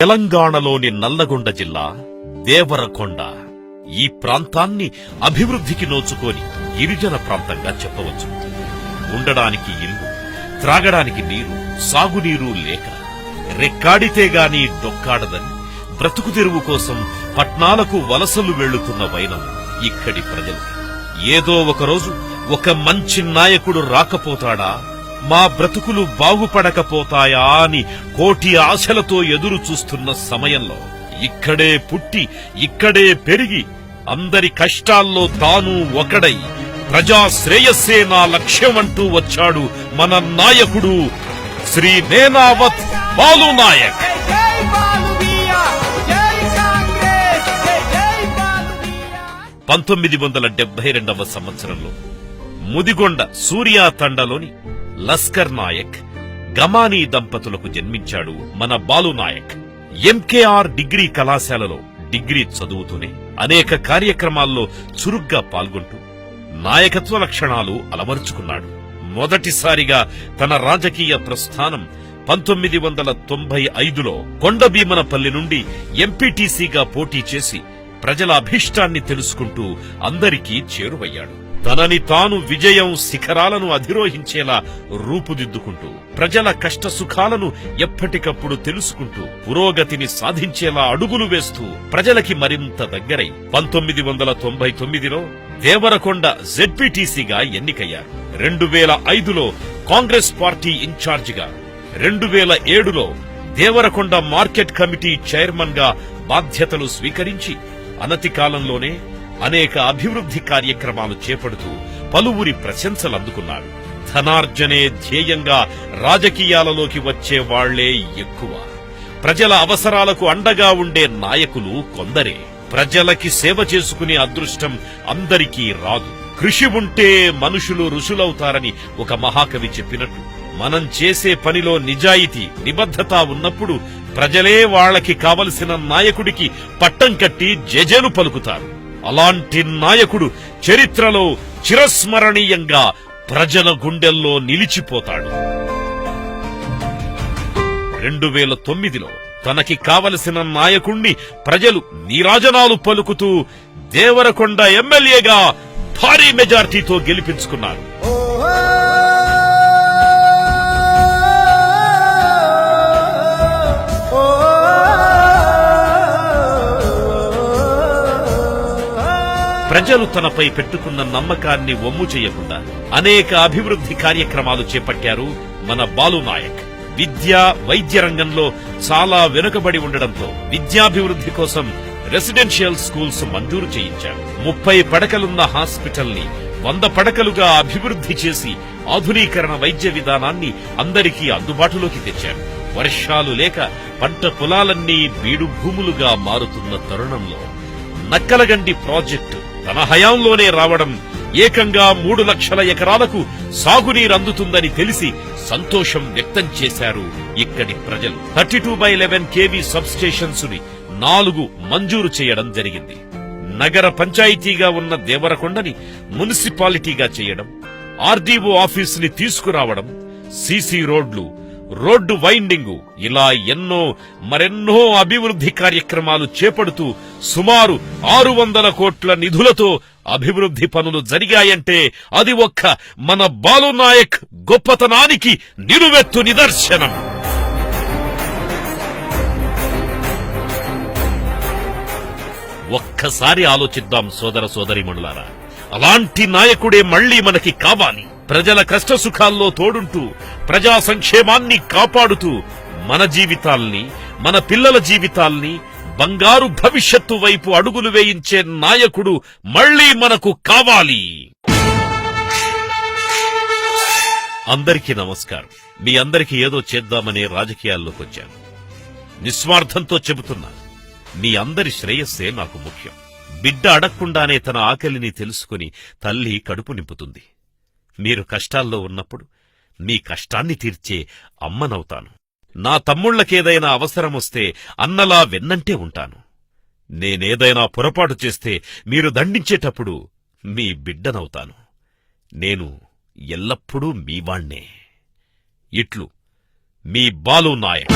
తెలంగాణలోని నల్లగొండ జిల్లా దేవరకొండ ఈ ప్రాంతాన్ని అభివృద్ధికి నోచుకొని గిరిజన ప్రాంతంగా చెప్పవచ్చు. ఉండడానికి ఇల్లు, త్రాగడానికి నీరు, సాగునీరు లేక రెక్కాడితే గాని డొక్కాడదని బ్రతుకు తెరువు కోసం పట్నాలకు వలసలు వెళ్లుతున్న వైనం ఇక్కడి ప్రజలు. ఏదో ఒకరోజు ఒక మంచి నాయకుడు రాకపోతాడా, మా బ్రతుకులు బాగుపడకపోతాయా అని కోటి ఆశలతో ఎదురు చూస్తున్న సమయంలో ఇక్కడే పుట్టి ఇక్కడే పెరిగి అందరి కష్టాల్లో తాను ఒకడై ప్రజా శ్రేయస్సే నా లక్ష్యమంటూ వచ్చాడు మన నాయకుడు శ్రీ నేనావత్ బాలునాయక్. 1972వ సంవత్సరంలో ముదిగొండ సూర్యా తండలోని లస్కర్ నాయక్, గమానీ దంపతులకు జన్మించాడు మన బాలునాయక్. ఎంకేఆర్ డిగ్రీ కళాశాలలో డిగ్రీ చదువుతూనే అనేక కార్యక్రమాల్లో చురుగ్గా పాల్గొంటూ నాయకత్వ లక్షణాలు అలవరుచుకున్నాడు. మొదటిసారిగా తన రాజకీయ ప్రస్థానం 1995లో కొండభీమనపల్లి నుండి ఎంపీటీసీగా పోటీ చేసి ప్రజల అభీష్టాన్ని తెలుసుకుంటూ అందరికీ చేరువయ్యాడు. తనని తాను విజయం శిఖరాలను అధిరోహించేలా రూపుదిద్దుకుంటూ ప్రజల కష్టసుఖాలను ఎప్పటికప్పుడు తెలుసుకుంటూ పురోగతిని సాధించేలా అడుగులు వేస్తూ ప్రజలకి మరింత దగ్గరై 1999లో దేవరకొండ జెడ్పీటీసీగా ఎన్నికయ్యారు. 2005లో కాంగ్రెస్ పార్టీ ఇన్ఛార్జిగా, 2007లో దేవరకొండ మార్కెట్ కమిటీ చైర్మన్ గా బాధ్యతలు స్వీకరించి అనతి కాలంలోనే అనేక అభివృద్ధి కార్యక్రమాలు చేపడుతూ పలువురి ప్రశంసలందుకున్నారు. ధనార్జనే ధ్యేయంగా రాజకీయాలలోకి వచ్చే వాళ్లే ఎక్కువ. ప్రజల అవసరాలకు అండగా ఉండే నాయకులు కొందరే. ప్రజలకి సేవ చేసుకునే అదృష్టం అందరికీ రాదు. కృషి ఉంటే మనుషులు ఋషులవుతారని ఒక మహాకవి చెప్పినట్టు మనం చేసే పనిలో నిజాయితీ, నిబద్ధత ఉన్నప్పుడు ప్రజలే వాళ్లకి కావలసిన నాయకుడికి పట్టం కట్టి జేజేలు పలుకుతారు. అలాంటి నాయకుడు చరిత్రలో చిరస్మరణీయంగా ప్రజల గుండెల్లో నిలిచిపోతాడు. 2009లో తనకి కావలసిన నాయకుణ్ణి ప్రజలు నీరాజనాలు పలుకుతూ దేవరకొండ ఎమ్మెల్యేగా భారీ మెజార్టీతో గెలిపించుకున్నారు. ప్రజలు తనపై పెట్టుకున్న నమ్మకాన్ని వమ్ము చేయకుండా అనేక అభివృద్ధి కార్యక్రమాలు చేపట్టారు మన బాలునాయక్. విద్య, వైద్య రంగంలో చాలా వెనుకబడి ఉండడంతో విద్యాభివృద్ధి కోసం రెసిడెన్షియల్ స్కూల్స్ మంజూరు చేయించారు. 30 పడకలున్న హాస్పిటల్ ని 100 పడకలుగా అభివృద్ధి చేసి ఆధునీకరణ వైద్య విధానాన్ని అందరికీ అందుబాటులోకి తెచ్చారు. వర్షాలు లేక పంట పొలాలన్నీ బీడు భూములుగా మారుతున్న తరుణంలో నక్కలగండి ప్రాజెక్టు తన హయాంలోనే రావడం, ఏకంగా 3 లక్షల ఎకరాలకు సాగునీరందుతుందని తెలిసి సంతోషం వ్యక్తం చేశారు ఇక్కడి ప్రజలు. 32/11 kV సబ్స్టేషన్స్ ని 4 మంజూరు చేయడం జరిగింది. నగర పంచాయతీగా ఉన్న దేవరకొండని మున్సిపాలిటీగా చేయడం, ఆర్డీఓ ఆఫీసుని తీసుకురావడం, సీసీ రోడ్లు, రోడ్డు వైండింగు, ఇలా మరెన్నో అభివృద్ధి కార్యక్రమాలు చేపడుతూ సుమారు 600 కోట్ల నిధులతో అభివృద్ధి పనులు జరిగాయంటే అది ఒక్క మన బాలునాయక్ గొప్పతనానికి నిలువెత్తు నిదర్శనం. ఒక్కసారి ఆలోచిద్దాం సోదర సోదరీమణులారా, అలాంటి నాయకుడే మళ్లీ మనకి కావాలి. ప్రజల కష్టసుఖాల్లో తోడుంటూ ప్రజా సంక్షేమాన్ని కాపాడుతూ మన జీవితాల్ని, మన పిల్లల జీవితాల్ని బంగారు భవిష్యత్తు వైపు అడుగులు వేయించే నాయకుడు మళ్లీ మనకు కావాలి. అందరికీ నమస్కారం. మీ అందరికీ ఏదో చేద్దామనే రాజకీయాల్లోకొచ్చాను. నిస్వార్థంతో చెబుతున్నా, మీ అందరి శ్రేయస్సే నాకు ముఖ్యం. బిడ్డ అడగకుండానే తన ఆకలిని తెలుసుకుని తల్లి కడుపు నింపుతుంది. మీరు కష్టాల్లో ఉన్నప్పుడు మీ కష్టాన్ని తీర్చే అమ్మనవుతాను. నా తమ్ముళ్లకేదైనా అవసరమొస్తే అన్నలా వెన్నంటే ఉంటాను. నేనేదైనా పొరపాటు చేస్తే మీరు దండించేటప్పుడు మీ బిడ్డనవుతాను. నేను ఎల్లప్పుడూ మీవాణ్ణే. ఇట్లు మీ బాలునాయక్.